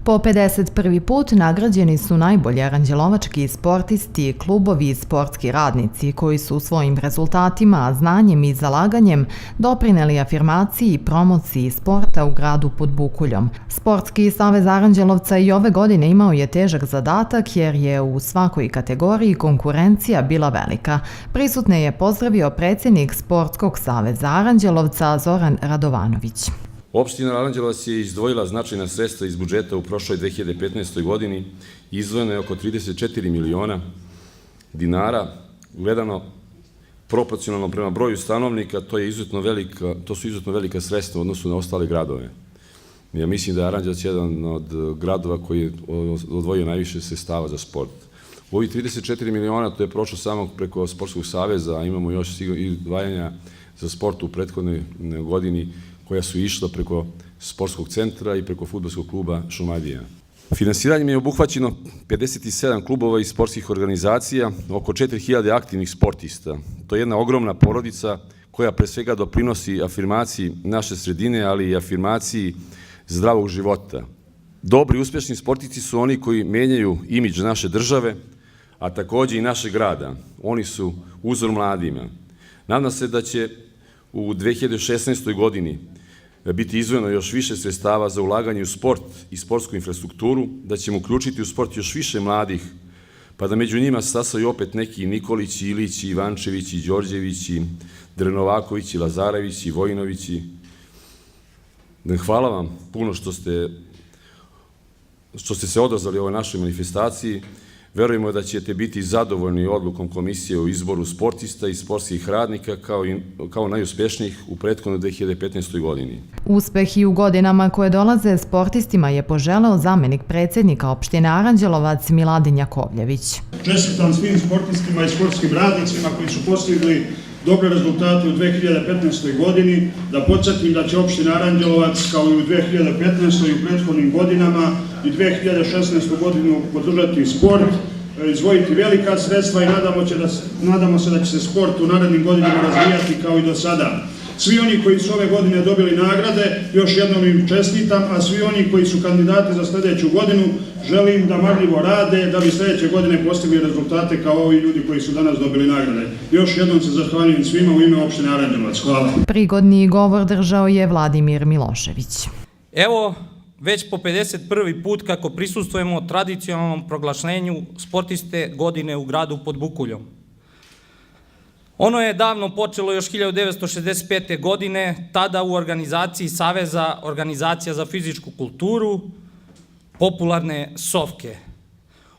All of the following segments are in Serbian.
Po 51. put nagrađeni su najbolji aranđelovački sportisti, klubovi i sportski radnici koji su svojim rezultatima, znanjem i zalaganjem doprineli afirmaciji i promociji sporta u gradu Podbukuljom. Sportski savez Aranđelovca i ove godine imao je težak zadatak jer je u svakoj kategoriji konkurencija bila velika. Prisutne je pozdravio predsjednik Sportskog saveza Aranđelovca Zoran Radovanović. Opština Aranđelovac je izdvojila značajna sredstva iz budžeta u prošloj 2015. godini. Izdvojeno je oko 34 miliona dinara. Gledano proporcionalno prema broju stanovnika, to su izuzetno velika sredstva u odnosu na ostale gradove. Ja mislim da je Aranđelovac jedan od gradova koji je odvojio najviše sredstava za sport. U ovih 34 miliona to je prošlo samo preko Sportskog saveza, a imamo još izdvajanja za sport u prethodnoj godini koja su išla preko sportskog centra i preko fudbalskog kluba Šumadija. Finansiranjem je obuhvaćeno 57 klubova i sportskih organizacija, oko 4000 aktivnih sportista. To je jedna ogromna porodica koja pre svega doprinosi afirmaciji naše sredine, ali i afirmaciji zdravog života. Dobri i uspješni sportisti su oni koji menjaju imidž naše države, a takođe i našeg grada. Oni su uzor mladima. Nadam se da će u 2016. godini biti izdvojeno još više sredstava za ulaganje u sport i sportsku infrastrukturu, da ćemo uključiti u sport još više mladih, pa da među njima stasaju opet neki Nikolići, Ilići, Ivančevići, Đorđevići, Drenovakovići, Lazarevići, Vojinovići. Hvala vam puno što ste se odazvali ovoj našoj manifestaciji. Verujemo da ćete biti zadovoljni odlukom komisije o izboru sportista i sportskih radnika kao najuspešnijih u prethodnoj 2015. godini. Uspeh i u godinama koje dolaze sportistima je poželeo zamenik predsjednika opštine Aranđelovac Miladin Jakovljević. Čestitam svim sportistima i sportskim radnicima koji su postigli dobre rezultate u 2015. godini. Da podsjetim da će opština Aranđelovac kao i u 2015. i u prethodnim godinama i 2016. godinu podržati sport, izdvojiti velika sredstva i nadamo se da će se sport u narednim godinama razvijati kao i do sada. Svi oni koji su ove godine dobili nagrade, još jednom im čestitam, a svi oni koji su kandidati za sljedeću godinu, želim da marljivo rade, da bi sljedeće godine postigli rezultate kao ovi ljudi koji su danas dobili nagrade. Još jednom se zahvaljujem svima u ime opštine Aranđelovac. Hvala. Prigodni govor držao je Vladimir Milošević. Evo, već po 51. put kako prisustvujemo tradicionalnom proglašenju sportiste godine u gradu Podbukuljom. Ono je davno počelo još 1965. godine, tada u organizaciji Saveza organizacija za fizičku kulturu, popularne Sofke.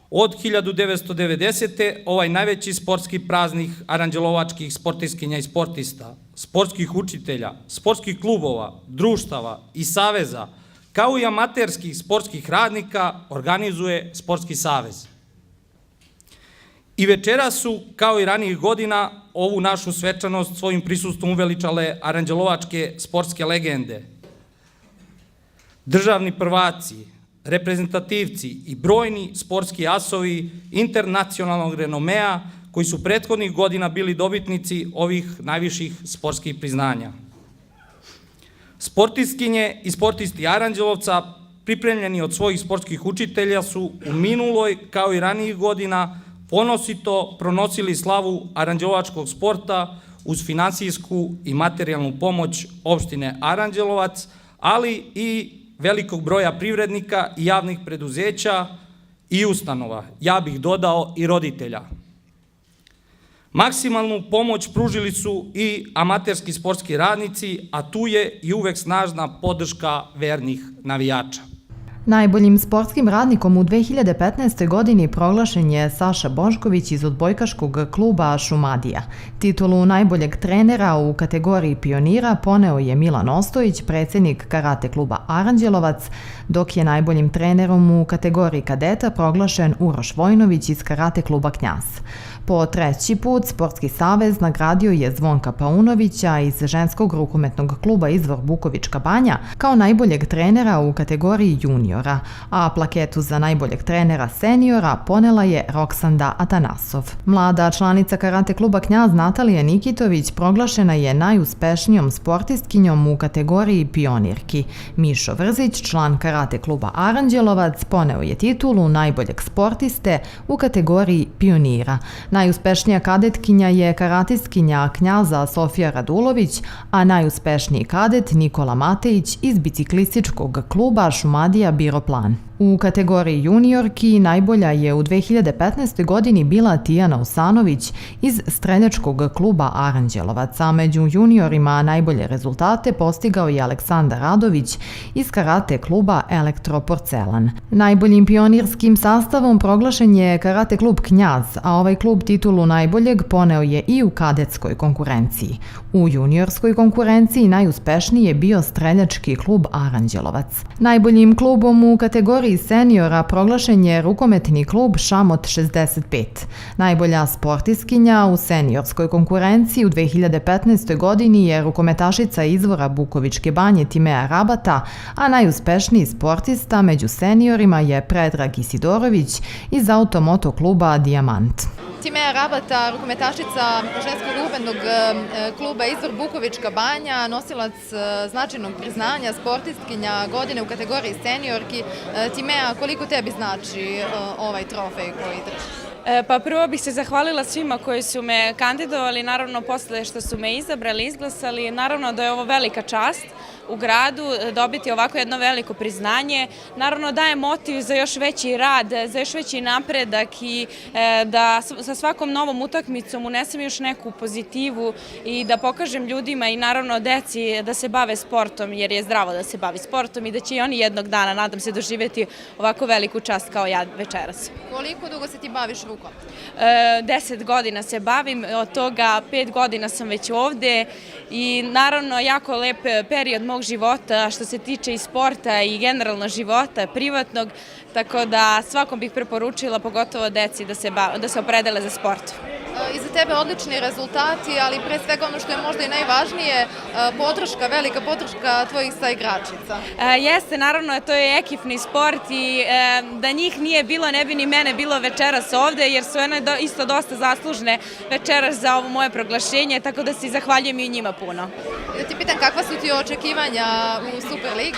Od 1990. ovaj najveći sportski praznik aranđelovačkih sportistkinja i sportista, sportskih učitelja, sportskih klubova, društava i saveza, kao i amaterskih sportskih radnika, organizuje Sportski savez. I večera su, kao i ranijih godina, ovu našu svečanost svojim prisustvom uveličale aranđelovačke sportske legende. Državni prvaci, reprezentativci i brojni sportski asovi internacionalnog renomea koji su prethodnih godina bili dobitnici ovih najviših sportskih priznanja. Sportistkinje i sportisti Aranđelovca, pripremljeni od svojih sportskih učitelja, su u minuloj, kao i ranijih godina, ponosito pronosili slavu aranđelovačkog sporta uz finansijsku i materijalnu pomoć opštine Aranđelovac, ali i velikog broja privrednika i javnih preduzeća i ustanova, ja bih dodao i roditelja. Maksimalnu pomoć pružili su i amaterski sportski radnici, a tu je i uvek snažna podrška vernih navijača. Najboljim sportskim radnikom u 2015. godini proglašen je Saša Bošković iz odbojkaškog kluba Šumadija. Titulu najboljeg trenera u kategoriji pionira poneo je Milan Ostojić, predsjednik karate kluba Aranđelovac, dok je najboljim trenerom u kategoriji kadeta proglašen Uroš Vojinović iz karate kluba Knjaz. Po treći put Sportski savez nagradio je Zvonka Paunovića iz ženskog rukometnog kluba Izvor Bukovička Banja kao najboljeg trenera u kategoriji junior. seniora, a plaketu za najboljeg trenera seniora ponela je Roksanda Atanasov. Mlada članica karate kluba Knjaz Natalija Nikitović proglašena je najuspešnijom sportistkinjom u kategoriji pionirki. Mišo Vrzić, član karate kluba Aranđelovac, poneo je titulu najboljeg sportiste u kategoriji pionira. Najuspešnija kadetkinja je karatistkinja Knjaza Sofija Radulović, a najuspešniji kadet Nikola Matejić iz biciklističkog kluba Šumadija Biroplan. U kategoriji juniorki najbolja je u 2015. godini bila Tijana Usanović iz streljačkog kluba Aranđelovac, a među juniorima najbolje rezultate postigao je Aleksandar Radović iz karate kluba Elektroporcelan. Najboljim pionirskim sastavom proglašen je karate klub Knjaz, a ovaj klub titulu najboljeg poneo je i u kadetskoj konkurenciji. U juniorskoj konkurenciji najuspešniji je bio streljački klub Aranđelovac. Najboljim klubom u kategoriji seniora proglašen je rukometni klub Šamot 65. Najbolja sportistkinja u seniorskoj konkurenciji u 2015. godini je rukometašica izvora Bukovičke banje Timea Rabata, a najuspešniji sportista među seniorima je Predrag Isidorović iz automoto kluba Dijamant. Timea Rabata, rukometašica ženskog rukometnog kluba Izvor Bukovička banja, nosilac značajnog priznanja, sportistkinja godine u kategoriji seniorki. Timea, koliko tebi znači ovaj trofej koji držiš? Pa prvo bih se zahvalila svima koji su me kandidovali, naravno posle što su me izabrali, izglasali, naravno da je ovo velika čast u gradu dobiti ovako jedno veliko priznanje, naravno daje motiv za još veći rad, za još veći napredak i da sa svakom novom utakmicom unesem još neku pozitivu i da pokažem ljudima i naravno deci da se bave sportom, jer je zdravo da se bavi sportom i da će i oni jednog dana, nadam se, doživjeti ovako veliku čast kao ja večeras. Koliko dugo se ti baviš rukom? 10 godina se bavim, od toga 5 godina sam već ovde i naravno jako lep period mog života što se tiče i sporta i generalno života, privatnog, tako da svakom bih preporučila, pogotovo deci, da se opredele za sport. Iza tebe odlični rezultati, ali pre svega ono što je možda i najvažnije, podrška, velika podrška tvojih saigračica. Jeste, naravno, to je ekipni sport i da njih nije bilo, ne bi ni mene bilo večeras ovde, jer su one isto dosta zaslužne večeras za ovo moje proglašenje, tako da se zahvaljujem i njima puno. Da ti pitam, kakva su ti očekivanja u Superligi?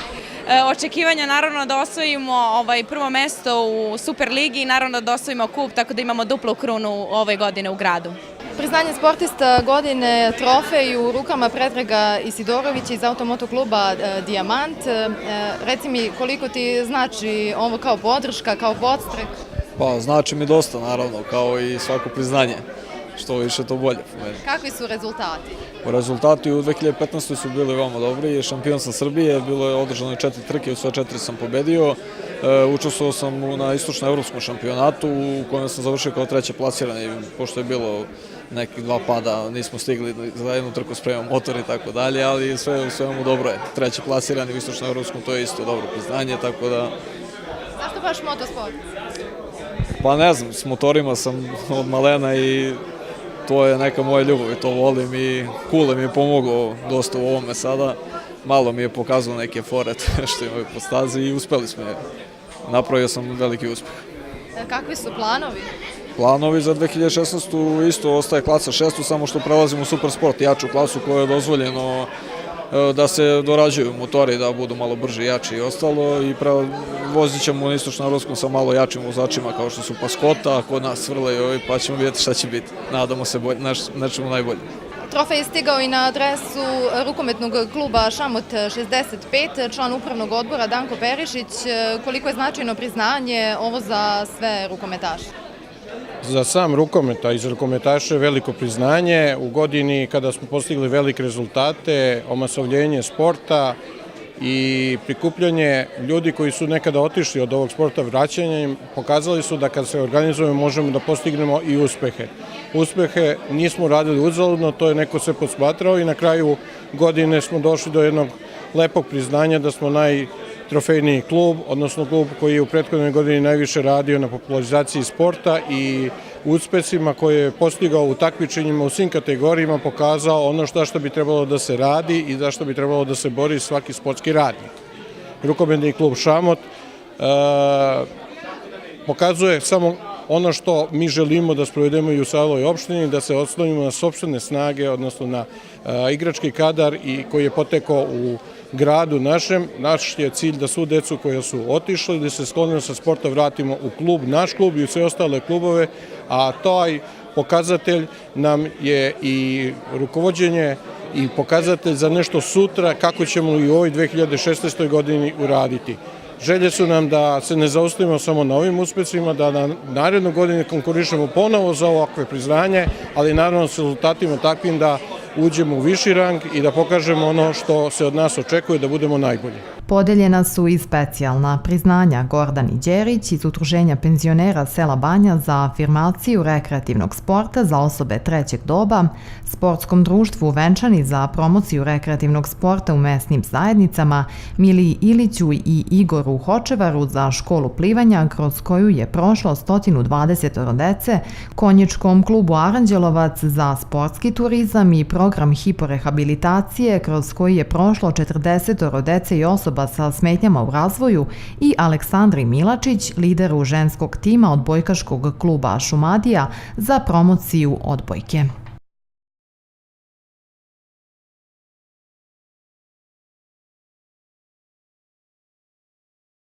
Očekivanja naravno da osvojimo prvo mesto u Superligi i naravno da osvojimo kup, tako da imamo duplu krunu ove godine u gradu. Priznanje sportista godine, trofej u rukama Predraga Isidorovića iz automoto kluba Dijamant. Reci mi koliko ti znači ovo kao podrška, kao podstrek? Pa znači mi dosta naravno, kao i svako priznanje. Što više to bolje po meni. Kakvi su rezultati? Rezultati u 2015. su bili veoma dobri, šampion sam Srbije, bilo je održano 4 trke, u sve 4 sam pobedio. Učestvovao sam na istočnoevropskom šampionatu u kojem sam završio kao treće plasirani, pošto je bilo nekih 2 pada, nismo stigli za jednu trku spremamo motor i tako dalje, ali sve u svemu dobro je. Treće plasirani u istočnoevropskom, to je isto dobro priznanje, tako da... Zašto baš motosport? Pa ne znam, s motorima sam od malena i to je neka moja ljubav i to volim i Kule mi je pomogao dosta u ovome sada. Malo mi je pokazao neke fore što imaju po stazi i uspeli smo. Napravio sam veliki uspeh. Kakvi su planovi? Planovi za 2016. isto ostaje klasa 6, samo što prelazimo u supersport, jaču klasu koja je dozvoljeno da se dorađuju motori, da budu malo brži, jači i ostalo i vozit ćemo u istočno-evropskom sa malo jačim vozačima kao što su Paskota, kod nas Svrlej, pa ćemo vidjeti šta će biti. Nadamo se nečemu najbolje. Trofej je stigao i na adresu rukometnog kluba Šamot 65, član upravnog odbora Danko Perišić. Koliko je značajno priznanje ovo za sve rukometaše? Za sam rukomet, a iz rukometaša je veliko priznanje. U godini kada smo postigli velike rezultate, omasovljenje sporta i prikupljanje ljudi koji su nekada otišli od ovog sporta vraćanjem, pokazali su da kad se organizujemo možemo da postignemo i uspehe. Uspehe nismo radili uzaludno, to je neko se posmatrao i na kraju godine smo došli do jednog lepog priznanja da smo najtrofejniji klub, odnosno klub koji je u prethodnoj godini najviše radio na popularizaciji sporta i uspesima koje je postigao u takmičenjima u svim kategorijama pokazao ono što bi trebalo da se radi i za što bi trebalo da se bori svaki sportski radnik. Rukometni klub Šamot pokazuje samo ono što mi želimo da sprovedemo i u celoj opštini, da se oslonimo na sopstvene snage, odnosno na igrački kadar i koji je potekao u gradu našem. Naš je cilj da svu decu koja su otišli, da se sklonimo sa sporta vratimo u klub, naš klub i u sve ostale klubove, a taj pokazatelj nam je i rukovođenje i pokazatelj za nešto sutra kako ćemo i u ovoj 2016. godini uraditi. Želje su nam da se ne zaustavimo samo na ovim uspesima, da na narednu godinu konkurišemo ponovo za ovakve priznanje, ali naravno s rezultatima takvim da uđemo u viši rang i da pokažemo ono što se od nas očekuje, da budemo najbolji. Podeljena su i specijalna priznanja Gordani Đerić iz Udruženja penzionera sela Banja za afirmaciju rekreativnog sporta za osobe trećeg doba, Sportskom društvu Venčani za promociju rekreativnog sporta u mesnim zajednicama, Miliji Iliću i Igoru Hočevaru za školu plivanja kroz koju je prošlo 120 dece, Konjičkom klubu Aranđelovac za sportski turizam i program hiporehabilitacije kroz koji je prošlo 40 dece i osoba sa smetnjama u razvoju i Aleksandri Milačić, lideru ženskog tima odbojkaškog kluba Šumadija za promociju odbojke.